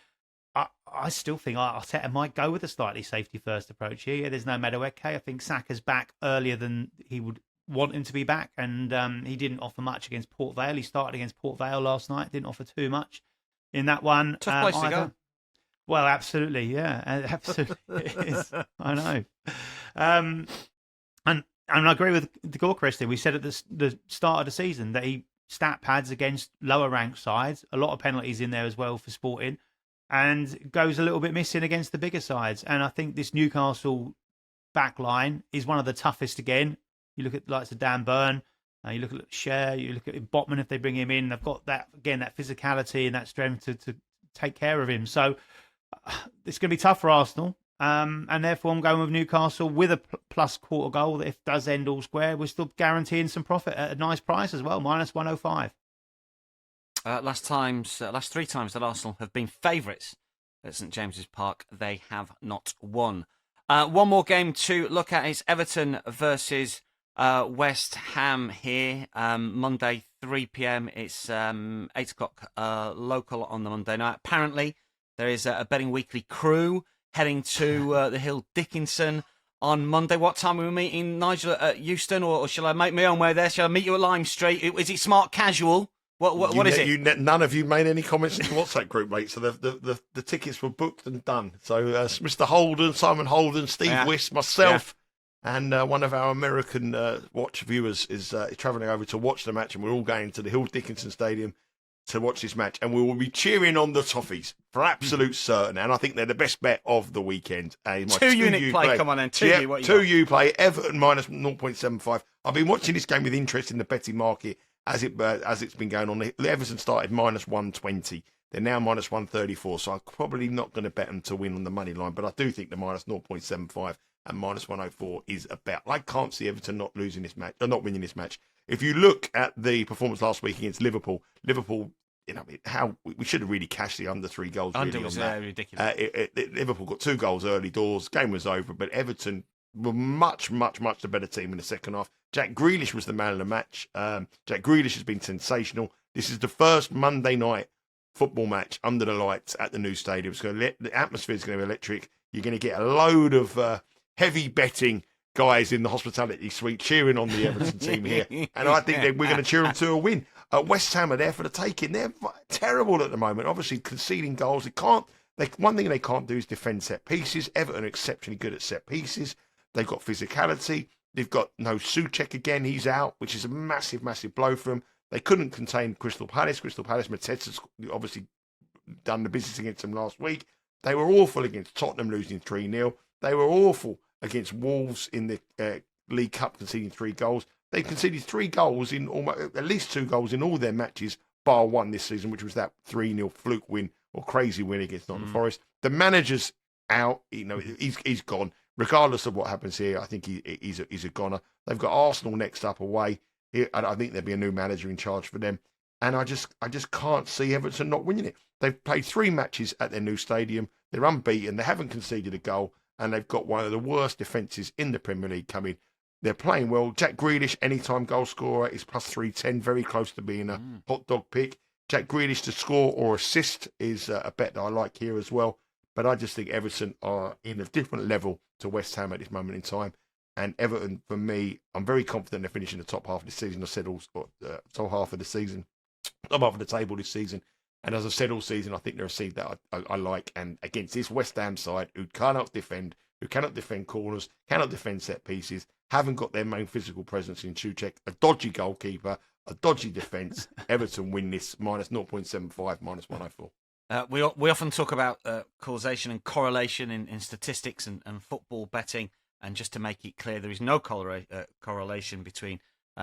I still think Arteta might go with a slightly safety-first approach here. Yeah, there's no Madueke. I think Saka's back earlier than he would want him to be back, and he didn't offer much against Port Vale. He started against Port Vale last night, didn't offer too much in that one. Tough place to go. Well, absolutely, yeah, absolutely it is. I know, and I agree with the Gorkrest. We said at the start of the season that he stat pads against lower ranked sides, a lot of penalties in there as well for Sporting, and goes a little bit missing against the bigger sides. And I think this Newcastle back line is one of the toughest again. You look at the likes of Dan Burn, you look at Cher, you look at Botman if they bring him in. They've got that physicality and that strength to take care of him. So it's going to be tough for Arsenal. And therefore I'm going with Newcastle with a plus quarter goal that if it does end all square, we're still guaranteeing some profit at a nice price as well, -105. Last 3 times that Arsenal have been favourites at St James's Park, they have not won. One more game to look at is Everton versus West Ham here. Monday, 3 p.m. It's 8 o'clock local on the Monday night. Apparently, there is a Betting Weekly crew heading to the Hill Dickinson on Monday. What time are we meeting, Nigel, at Euston, or shall I make my own way there? Shall I meet you at Lime Street? Is it smart casual? What is it? None of you made any comments in the WhatsApp group, mate. So the tickets were booked and done. So Mr. Holden, Simon Holden, Steve Wiss, myself, and one of our American watch viewers is travelling over to watch the match, and we're all going to the Hill Dickinson Stadium to watch this match, and we will be cheering on the Toffees for absolute certain. And I think they're the best bet of the weekend. Two unit play. Come on, then. Two U play. Everton -0.75. I've been watching this game with interest in the betting market as it's been going on. Everton started -120. They're now -134. So I'm probably not going to bet them to win on the money line, but I do think the -0.75 and -104 is a bet. I can't see Everton not losing this match or not winning this match. If you look at the performance last week against Liverpool, how we should have really cashed the under 3 goals. Under was ridiculous. Liverpool got 2 goals early doors. Game was over, but Everton were much the better team in the second half. Jack Grealish was the man of the match. Jack Grealish has been sensational. This is the first Monday night football match under the lights at the new stadium. The atmosphere is going to be electric. You're going to get a load of heavy betting guys in the hospitality suite cheering on the Everton team here, and I think that we're going to cheer them to a win. West Ham are there for the taking. They're terrible at the moment, obviously conceding goals. One thing they can't do is defend set pieces. Everton are exceptionally good at set pieces. They've got physicality. They've got no Souček again. He's out, which is a massive blow for them. They couldn't contain Crystal Palace. Mateta's obviously done the business against them last week. They were awful against Tottenham, losing 3-0. They were awful against Wolves in the League Cup, conceding 3 goals. They conceded 3 goals at least 2 goals in all their matches, bar one this season, which was that 3-0 fluke win or crazy win against Nottingham Forest. The manager's out. He's gone. Regardless of what happens here, I think he's a goner. They've got Arsenal next up away. I think there'll be a new manager in charge for them. And I just can't see Everton not winning it. They've played 3 matches at their new stadium. They're unbeaten. They haven't conceded a goal. And they've got one of the worst defences in the Premier League coming. They're playing well. Jack Grealish, anytime goal scorer, is +310, very close to being a hot dog pick. Jack Grealish to score or assist is a bet that I like here as well. But I just think Everton are in a different level to West Ham at this moment in time. And Everton, for me, I'm very confident they're finishing the top half of the season. I said top half of the season, top half of the table this season. And as I've said all season, I think they're a seed that I like. And against this West Ham side, who cannot defend corners, cannot defend set pieces, haven't got their main physical presence in Souček, a dodgy goalkeeper, a dodgy defence. Everton win this minus 0.75, minus 104. We often talk about causation and correlation in statistics and football betting. And just to make it clear, there is no correlation between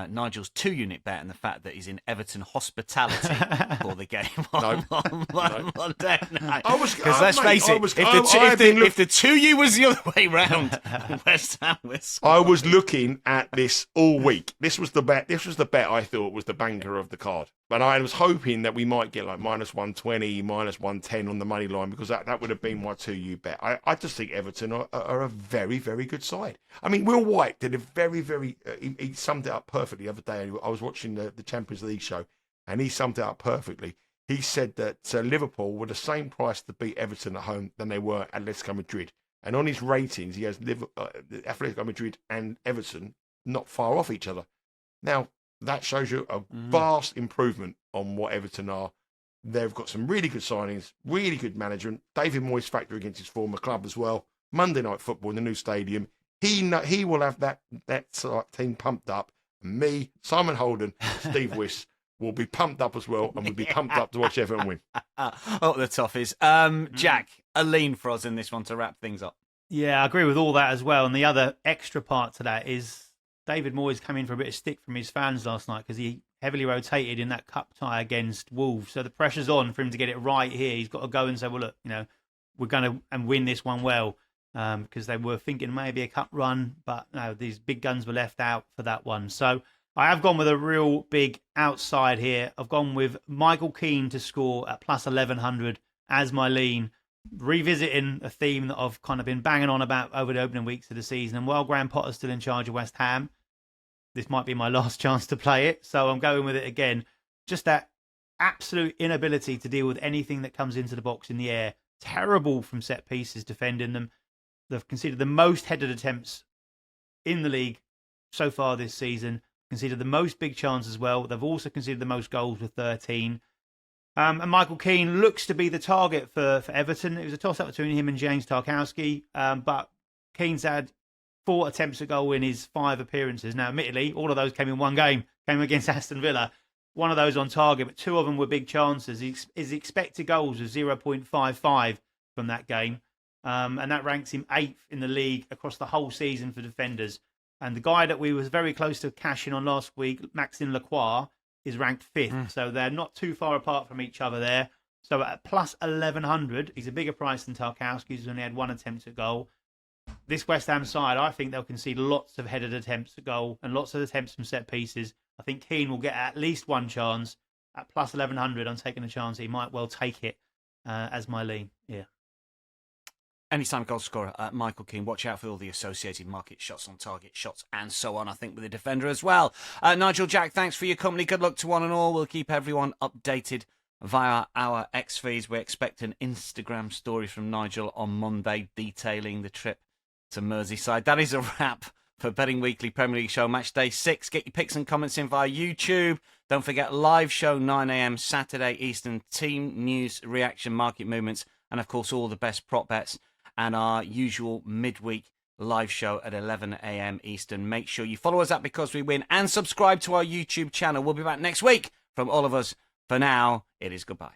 Nigel's 2-unit bet and the fact that he's in Everton hospitality for the game on Monday night. Because let's face it, if the 2U was the other way round, West Ham was. I was looking at this all week. This was the bet. This was the bet I thought was the banker of the card. But I was hoping that we might get like minus 120, minus 110 on the money line, because that would have been my 2U bet. I just think Everton are a very, very good side. I mean, Will White did a very, very... he summed it up perfectly the other day. I was watching the Champions League show, and he summed it up perfectly. He said that Liverpool were the same price to beat Everton at home than they were at Atletico Madrid. And on his ratings, he has Atletico Madrid and Everton not far off each other. Now, that shows you a vast improvement on what Everton are. They've got some really good signings, really good management. David Moyes factor against his former club as well. Monday Night Football in the new stadium. He will have that team pumped up. Me, Simon Holden, Steve Wiss will be pumped up as well, and we'll be pumped up to watch Everton win. Oh, the toughies. Jack, a lean for us in this one to wrap things up. Yeah, I agree with all that as well. And the other extra part to that is David Moyes came in for a bit of stick from his fans last night because he heavily rotated in that cup tie against Wolves. So the pressure's on for him to get it right here. He's got to go and say, well, look, we're going to win this one well, because they were thinking maybe a cup run, but no, these big guns were left out for that one. So I have gone with a real big outside here. I've gone with Michael Keane to score at plus 1100 as my lean, revisiting a theme that I've kind of been banging on about over the opening weeks of the season. And while Graham Potter's still in charge of West Ham, this might be my last chance to play it, so I'm going with it again. Just that absolute inability to deal with anything that comes into the box in the air. Terrible from set pieces defending them. They've conceded the most headed attempts in the league so far this season. Conceded the most big chances as well. They've also conceded the most goals with 13. And Michael Keane looks to be the target for Everton. It was a toss-up between him and James Tarkowski, but Keane's had 4 attempts at goal in his 5 appearances. Now, admittedly, all of those came in one game, came against Aston Villa. One of those on target, but 2 of them were big chances. His expected goals was 0.55 from that game, and that ranks him 8th in the league across the whole season for defenders. And the guy that we was very close to cashing on last week, Maxime Lacroix, is ranked 5th. So they're not too far apart from each other there. So at plus 1100, he's a bigger price than Tarkowski, who's only had 1 attempt at goal. This West Ham side, I think they'll concede lots of headed attempts at goal and lots of attempts from set pieces. I think Keane will get at least 1 chance. At plus 1100, I'm taking a chance. He might well take it as my lean. Yeah. Anytime goal scorer, Michael Keane. Watch out for all the associated market shots on target, shots, and so on. I think with the defender as well. Nigel, Jack, thanks for your company. Good luck to one and all. We'll keep everyone updated via our X feeds. We expect an Instagram story from Nigel on Monday detailing the trip to Merseyside. That is a wrap for Betting Weekly Premier League Show Matchday 6. Get your picks and comments in via YouTube. Don't forget, live show 9 a.m. Saturday Eastern, team news, reaction, market movements, and of course all the best prop bets, and our usual midweek live show at 11 a.m. Eastern. Make sure you follow us at Because We Win and subscribe to our YouTube channel. We'll be back next week. From all of us, for now, it is goodbye.